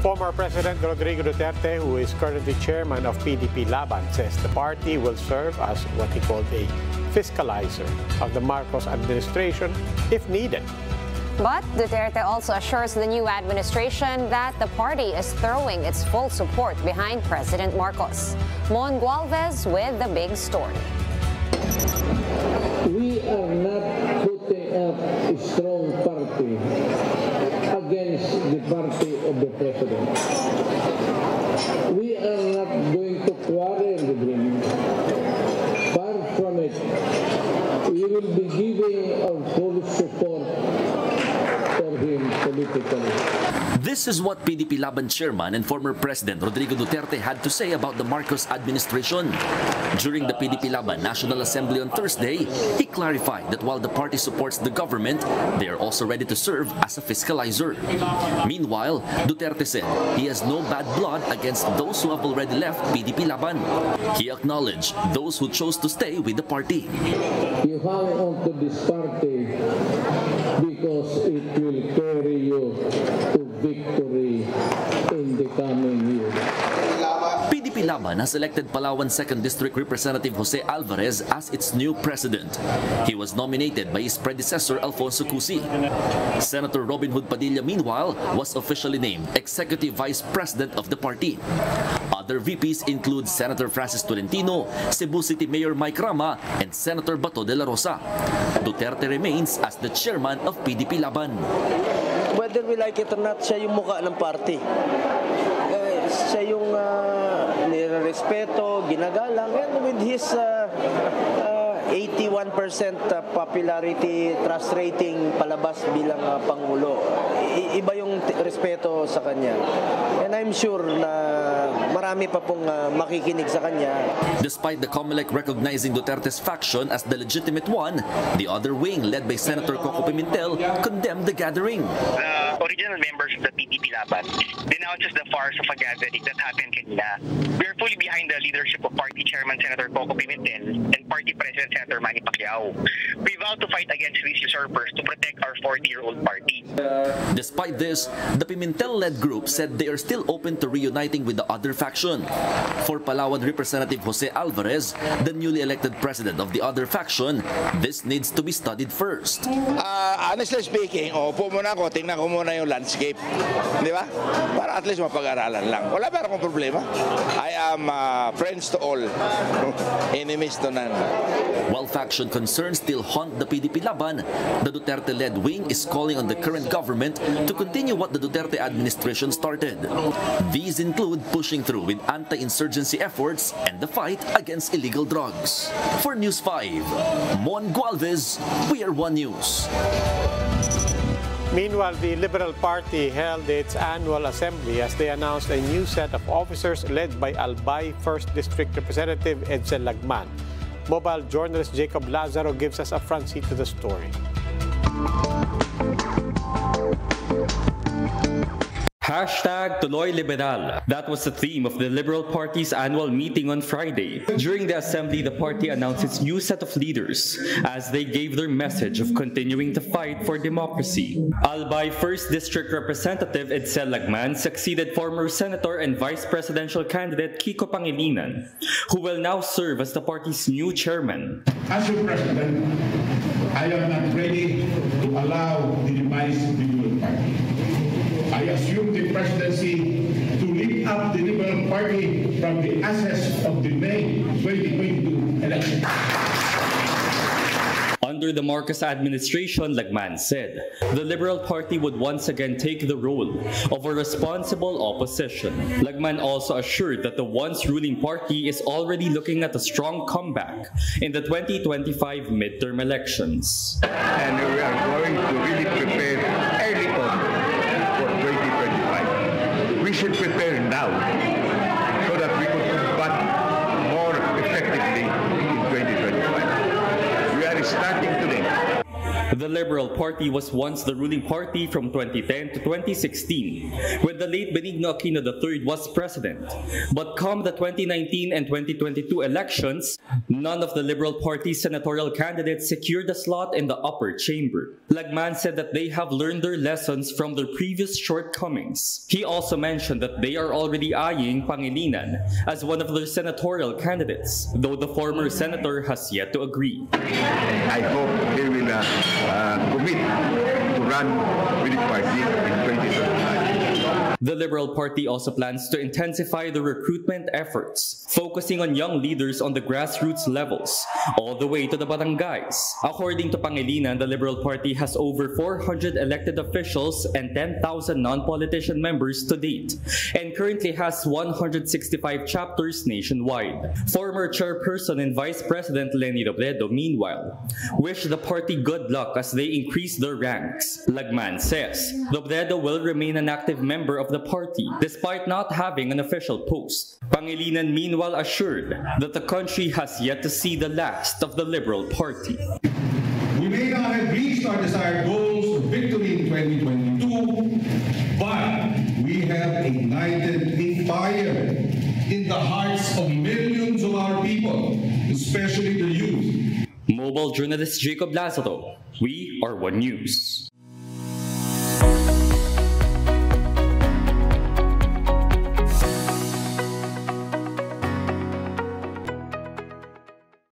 Former President Rodrigo Duterte, who is currently chairman of PDP-Laban, says the party will serve as what he called a fiscalizer of the Marcos administration if needed. But Duterte also assures the new administration that the party is throwing its full support behind President Marcos. Mon Gualvez with the big story. We are not putting up a strong party against the party of the president. We are not going to quarrel with him. Far from it. We will be giving our full support for him politically. This is what PDP-Laban chairman and former President Rodrigo Duterte had to say about the Marcos administration. During the PDP-Laban National Assembly on Thursday, he clarified that while the party supports the government, they are also ready to serve as a fiscalizer. Meanwhile, Duterte said he has no bad blood against those who have already left PDP-Laban. He acknowledged those who chose to stay with the party. You hang on to this party because it will carry you to victory in the coming years. PDP-Laban has elected Palawan 2nd District Representative Jose Alvarez as its new president. He was nominated by his predecessor Alfonso Cusi. Senator Robin Hood Padilla, meanwhile, was officially named Executive Vice President of the party. Other VPs include Senator Francis Tolentino, Cebu City Mayor Mike Rama, and Senator Bato de la Rosa. Duterte remains as the chairman of PDP-Laban. Whether we like it or not, siya yung mukha ng party. Siya yung nirespeto, ginagalang, and with his 81% popularity, trust rating, palabas bilang Pangulo. Iba yung respeto sa kanya. And I'm sure na marami pa pong makikinig sa kanya. Despite the COMELEC recognizing Duterte's faction as the legitimate one, the other wing, led by Senator Kiko Pimentel, condemned the gathering. The original members of the PDP-Laban denounces the farce of a gathering that happened kanina. We are fully behind the leadership of Party Chairman Senator Kiko Pimentel and Party President Senator Manny Pacquiao. We vow to fight against these usurpers to protect our 40-year-old party. Despite this, the Pimentel-led group said they are still open to reuniting with the other faction. For Palawan Representative Jose Alvarez, the newly elected president of the other faction, this needs to be studied first. Honestly speaking, upo muna ako, tingnan ko muna yung landscape. Di ba? Para at least mapag-aralan lang. Wala ba akong problema? I am friends to all, enemies to none. While faction concerns still haunt the PDP-Laban, the Duterte-led wing is calling on the current government to continue what the Duterte administration started. These include pushing through with anti-insurgency efforts and the fight against illegal drugs. For News 5, Mon Gualvez, We Are One News. Meanwhile, the Liberal Party held its annual assembly as they announced a new set of officers led by Albay 1st District Representative Edsel Lagman. Mobile journalist Jacob Lazaro gives us a front seat to the story. #Tuloy Liberal. That was the theme of the Liberal Party's annual meeting on Friday. During the assembly, the party announced its new set of leaders as they gave their message of continuing to fight for democracy. Albay 1st District Representative Edsel Lagman succeeded former Senator and Vice Presidential candidate Kiko Pangilinan, who will now serve as the party's new chairman. As your president, I am not ready to allow the demise of the Liberal Party. I assume the presidency to lift up the Liberal Party from the ashes of the May 2022 election. Under the Marcos administration, Lagman said, the Liberal Party would once again take the role of a responsible opposition. Lagman also assured that the once ruling party is already looking at a strong comeback in the 2025 midterm elections. And we are going to really prepare early on for 2025. We should prepare now so that we could combat more effectively in 2025. We are starting today. The Liberal Party was once the ruling party from 2010 to 2016, when the late Benigno Aquino III was president. But come the 2019 and 2022 elections, none of the Liberal Party's senatorial candidates secured a slot in the upper chamber. Lagman said that they have learned their lessons from their previous shortcomings. He also mentioned that they are already eyeing Pangilinan as one of their senatorial candidates, though the former senator has yet to agree. I hope they will commit to run with the party in 2025. The Liberal Party also plans to intensify the recruitment efforts, focusing on young leaders on the grassroots levels, all the way to the barangays. According to Pangilinan, the Liberal Party has over 400 elected officials and 10,000 non-politician members to date, and currently has 165 chapters nationwide. Former chairperson and Vice President Leni Robredo, meanwhile, wished the party good luck as they increase their ranks. Lagman says Robredo will remain an active member of the party despite not having an official post. Pangilinan meanwhile assured that the country has yet to see the last of the Liberal Party. We may not have reached our desired goals of victory in 2022, but we have ignited a fire in the hearts of millions of our people, especially the youth. Mobile journalist Jacob Lazaro, we are One News.